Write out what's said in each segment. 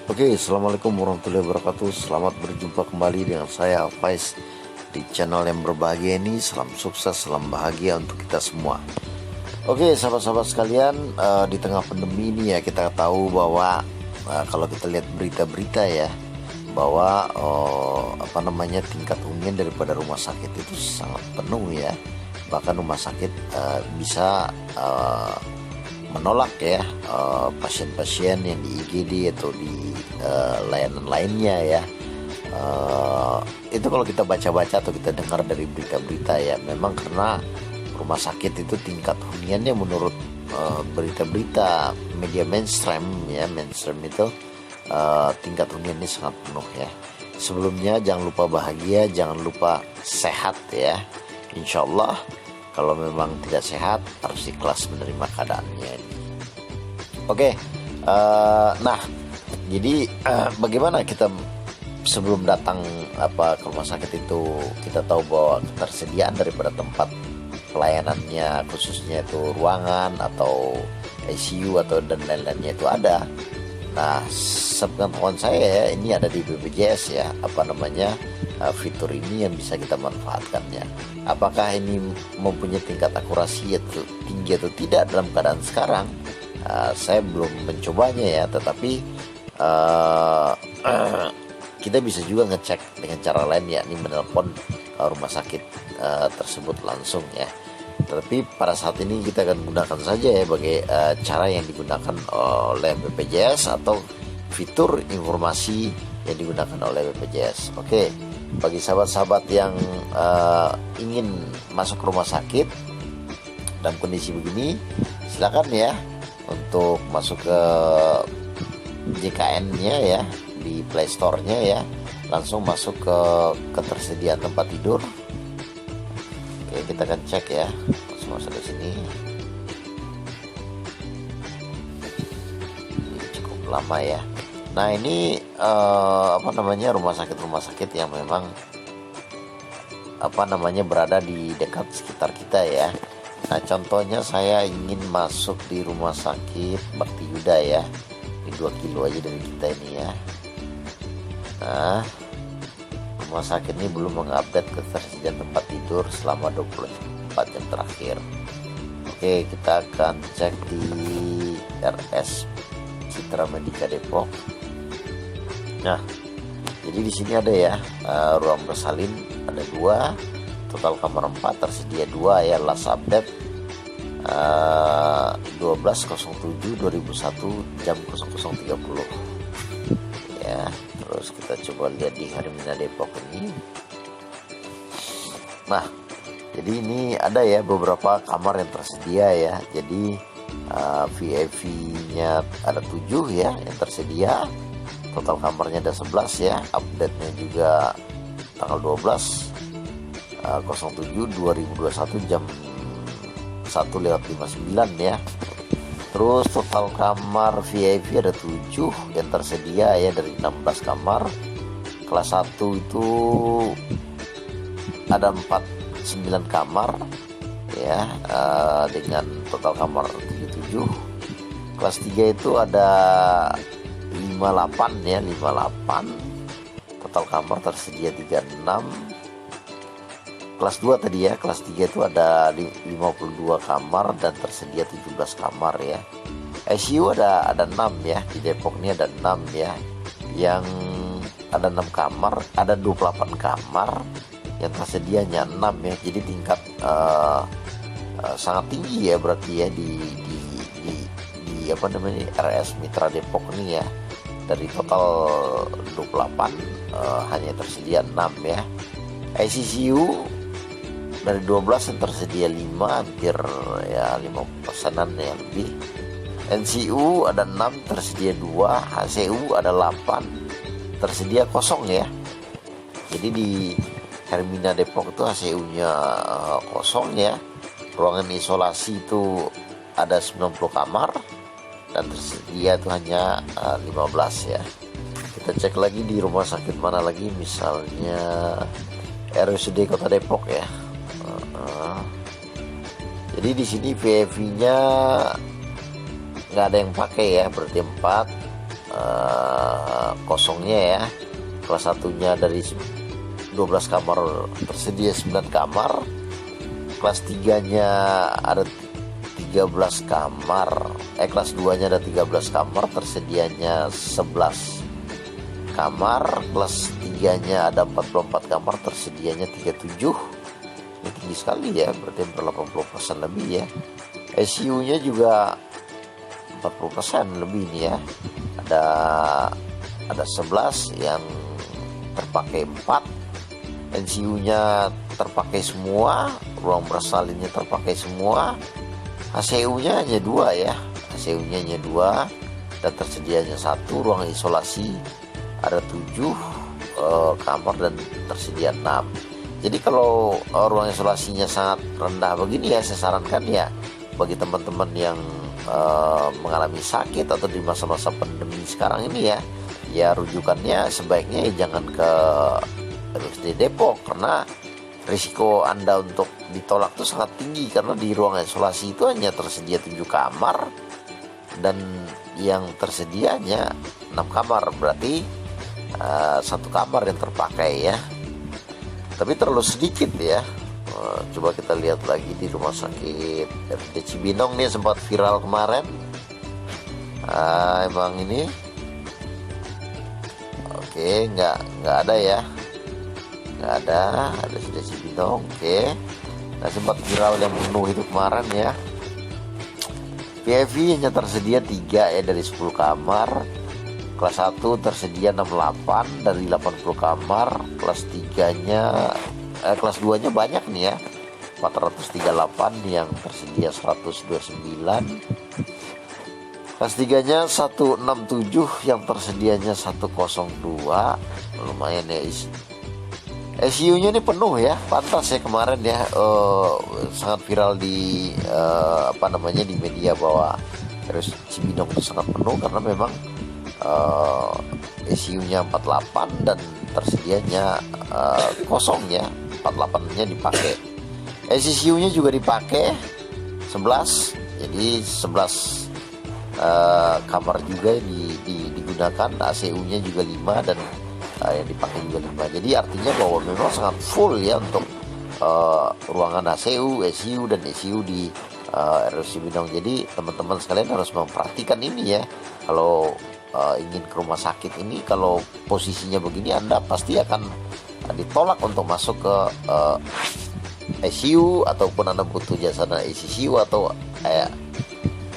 Oke, assalamualaikum warahmatullahi wabarakatuh. Selamat berjumpa kembali dengan saya Faiz di channel yang berbahagia ini. Salam sukses, salam bahagia untuk kita semua. Oke, sahabat-sahabat sekalian, di tengah pandemi ini ya kita tahu bahwa kalau kita lihat berita-berita ya bahwa tingkat hunian daripada rumah sakit itu sangat penuh ya. Bahkan rumah sakit bisa menolak ya pasien-pasien yang di IGD atau di layanan lainnya ya. Itu kalau kita baca-baca atau kita dengar dari berita-berita ya, memang karena rumah sakit itu tingkat huniannya menurut berita-berita media mainstream itu tingkat huniannya sangat penuh ya. Sebelumnya jangan lupa bahagia, jangan lupa sehat ya. Insya Allah kalau memang tidak sehat harus ikhlas menerima keadaannya. Oke, nah jadi bagaimana kita sebelum datang ke rumah sakit itu kita tahu bahwa ketersediaan daripada tempat pelayanannya, khususnya itu ruangan atau ICU atau dan lain-lainnya itu ada. Nah, sepengetahuan saya ya, ini ada di BPJS ya, fitur ini yang bisa kita manfaatkannya. Apakah ini mempunyai tingkat akurasi atau tinggi atau tidak dalam keadaan sekarang? Saya belum mencobanya ya, tetapi kita bisa juga ngecek dengan cara lain, yakni menelpon rumah sakit tersebut langsung ya. Tetapi pada saat ini kita akan gunakan saja ya sebagai cara yang digunakan oleh BPJS atau fitur informasi yang digunakan oleh BPJS. Oke, bagi sahabat-sahabat yang ingin masuk ke rumah sakit dalam kondisi begini, silakan ya untuk masuk ke JKN-nya ya, di Play Store-nya ya, langsung masuk ke ketersediaan tempat tidur. Oke, kita akan cek ya, langsung masuk ke sini. Ini cukup lama ya. Nah ini rumah sakit yang memang berada di dekat sekitar kita ya. Nah contohnya saya ingin masuk di rumah sakit Bakti Yuda ya, di 2 kilo aja dari kita ini ya. Nah, rumah sakit ini belum mengupdate ketersediaan tempat tidur selama 24 jam terakhir. Oke, kita akan cek di RS Citra Medika Depok. Nah, jadi di sini ada ya ruang bersalin ada 2, total kamar 4, tersedia 2 ya. Last update 12.07.2001 jam 00.30 ya. Terus kita coba lihat di Hermina Depok ini. Nah, jadi ini ada ya beberapa kamar yang tersedia ya. Jadi VIP-nya ada 7 ya yang tersedia. Total kamarnya ada 11 ya. Update-nya juga tanggal 12.07.2021 jam 1:59 ya. Terus total kamar VIP ada 7 yang tersedia ya dari 16 kamar. Kelas 1 itu ada 9 kamar ya, dengan total kamar 77. Kelas 3 itu ada 58 ya, 58. Total kamar tersedia 36. Kelas 2 tadi ya, kelas 3 itu ada 52 kamar dan tersedia 17 kamar ya. ICU ada 6 ya, di Depok ini ada 6 ya. Yang ada 6 kamar, ada 28 kamar yang tersedianya 6 ya. Jadi tingkat sangat tinggi ya berarti ya di RS Mitra Depok ini ya. Dari total 28 hanya tersedia 6 ya. ICU dari 12 yang tersedia 5, hampir ya 50%-an ya lebih. NCU ada 6, tersedia 2. HCU ada 8, tersedia kosong ya. Jadi di Hermina Depok itu HCU-nya kosong ya. Ruangan isolasi itu ada 90 kamar dan tersedia itu hanya 15 ya. Kita cek lagi di rumah sakit mana lagi, misalnya RSUD Kota Depok ya. Jadi di sini VIP-nya nggak ada yang pakai ya, berarti 4. kosongnya ya. Kelas 1-nya dari 12 kamar tersedia 9 kamar. Kelas 3-nya ada 13 kamar. Kelas 2-nya ada 13 kamar, tersedianya 11 kamar. Kelas 3-nya ada 44 kamar, tersedianya 37. Ini tinggi sekali ya, berarti 80% lebih ya. ICU-nya juga 40% lebih nih ya. Ada 11 yang terpakai 4. NCU-nya terpakai semua, ruang bersalinnya terpakai semua. HCU-nya hanya 2 ya. HCU-nya hanya 2 dan tersedianya 1. Ruang isolasi ada 7 kamar dan tersedia 6. Jadi kalau ruang isolasinya sangat rendah begini ya, saya sarankan ya bagi teman-teman yang mengalami sakit atau di masa-masa pandemi sekarang ini ya rujukannya sebaiknya jangan ke RSUD Depok, karena risiko Anda untuk ditolak itu sangat tinggi, karena di ruang isolasi itu hanya tersedia 7 kamar dan yang tersedianya 6 kamar, berarti 1 kamar yang terpakai ya. Tapi terlalu sedikit ya. Coba kita lihat lagi di rumah sakit RSUD Cibinong nih, sempat viral kemarin. Emang ini oke, nggak ada ya, nggak ada RSUD Cibinong. Oke, nah sempat viral yang penuh itu kemarin ya. PIV hanya tersedia 3 ya dari 10 kamar. Kelas 1 tersedia 68 dari 80 kamar. Kelas 3-nya kelas 2-nya banyak nih ya, 438 yang tersedia 129. Kelas 3-nya 167 yang tersedianya 102. Lumayan ya. ICU-nya ini penuh ya, pantas ya kemarin ya, sangat viral di di media bahwa terus Cibinong itu sangat penuh karena memang ICU-nya 48 dan tersedianya kosong ya, 48-nya dipakai. ICU-nya juga dipakai 11, jadi 11 kamar juga digunakan. ACU-nya juga 5 dan yang dipakai juga 5. Jadi artinya bahwa memang sangat full ya untuk ruangan ACU, ICU dan ICU di RSUD Cibinong. Jadi teman-teman sekalian harus memperhatikan ini ya. Kalau ingin ke rumah sakit ini, kalau posisinya begini Anda pasti akan ditolak untuk masuk ke ICU ataupun Anda butuh jasa ICU atau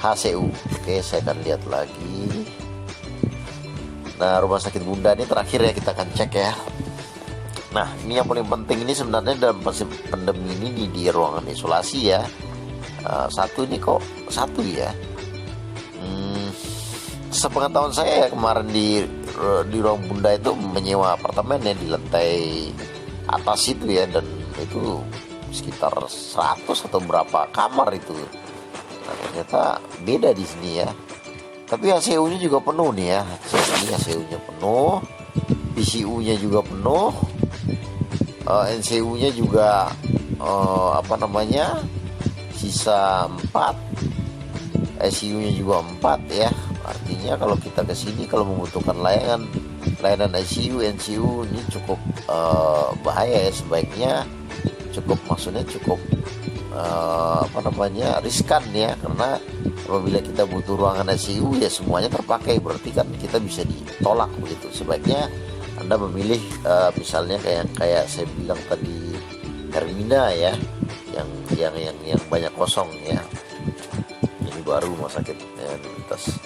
HCU. Oke, saya akan lihat lagi. Nah, rumah sakit Bunda ini terakhir ya, kita akan cek ya. Nah, ini yang paling penting ini sebenarnya dalam pandemi ini di ruangan isolasi ya. Satu ini kok satu ya. Sepengetahuan saya ya, kemarin di ruang Bunda itu menyewa apartemen ya di lantai atas itu ya, dan itu sekitar 100 atau berapa kamar itu. Nah, ternyata beda di sini ya. Tapi HCU-nya juga penuh nih ya. Ini HCU-nya penuh, ICU-nya juga penuh, NCU-nya juga sisa 4, ICU-nya juga 4 ya. Artinya kalau kita ke sini kalau membutuhkan layanan ICU, NCU ini cukup bahaya ya. Sebaiknya cukup riskan ya, karena apabila kita butuh ruangan ICU ya semuanya terpakai, berarti kan kita bisa ditolak begitu. Sebaiknya Anda memilih misalnya kayak saya bilang tadi, Hermina ya, yang banyak kosong ya. Ini baru rumah sakit Universitas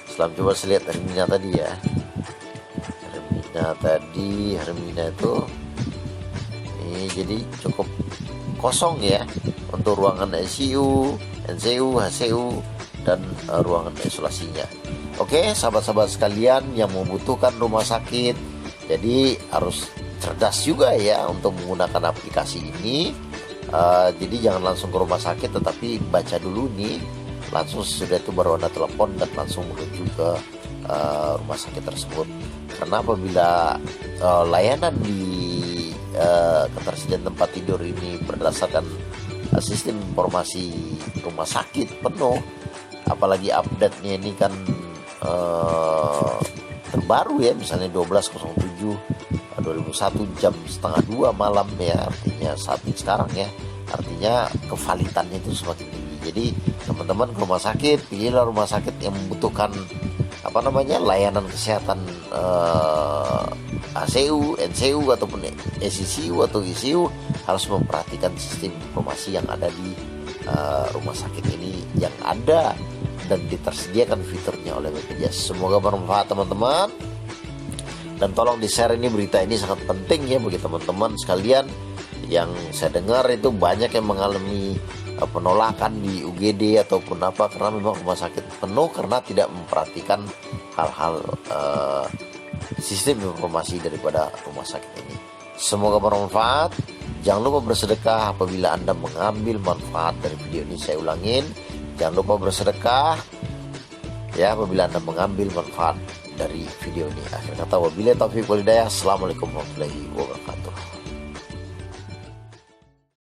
Islam. Coba saya lihat Hermina tadi ya. Hermina itu ini jadi cukup kosong ya untuk ruangan ICU, NCU, HCU dan ruangan isolasinya. Oke, sahabat-sahabat sekalian yang membutuhkan rumah sakit, jadi harus cerdas juga ya untuk menggunakan aplikasi ini. Jadi jangan langsung ke rumah sakit, tetapi baca dulu nih, langsung sesudah itu baru Anda telepon dan langsung menuju ke rumah sakit tersebut. Karena apabila layanan di ketersediaan tempat tidur ini berdasarkan sistem informasi rumah sakit penuh, apalagi update-nya ini kan terbaru ya, misalnya 12.07 2001 jam setengah 2 malam ya, artinya saat ini sekarang ya, artinya kevalitannya itu semakin tinggi. Jadi teman-teman ke rumah sakit, pilihlah rumah sakit yang membutuhkan layanan kesehatan ACU, NCU ataupun ECCU atau ICU, harus memperhatikan sistem informasi yang ada di rumah sakit ini yang ada dan ditersediakan fiturnya oleh BPJS. Semoga bermanfaat teman-teman, dan tolong di-share ini, berita ini sangat penting ya bagi teman-teman sekalian. Yang saya dengar itu banyak yang mengalami penolakan di UGD ataupun apa, karena memang rumah sakit penuh karena tidak memperhatikan hal-hal sistem informasi daripada rumah sakit ini. Semoga bermanfaat. Jangan lupa bersedekah apabila Anda mengambil manfaat dari video ini. Saya ulangin, jangan lupa bersedekah ya apabila Anda mengambil manfaat dari video ini. Akhir kata, wabillahi taufiq wal hidayah. Assalamualaikum warahmatullahi wabarakatuh.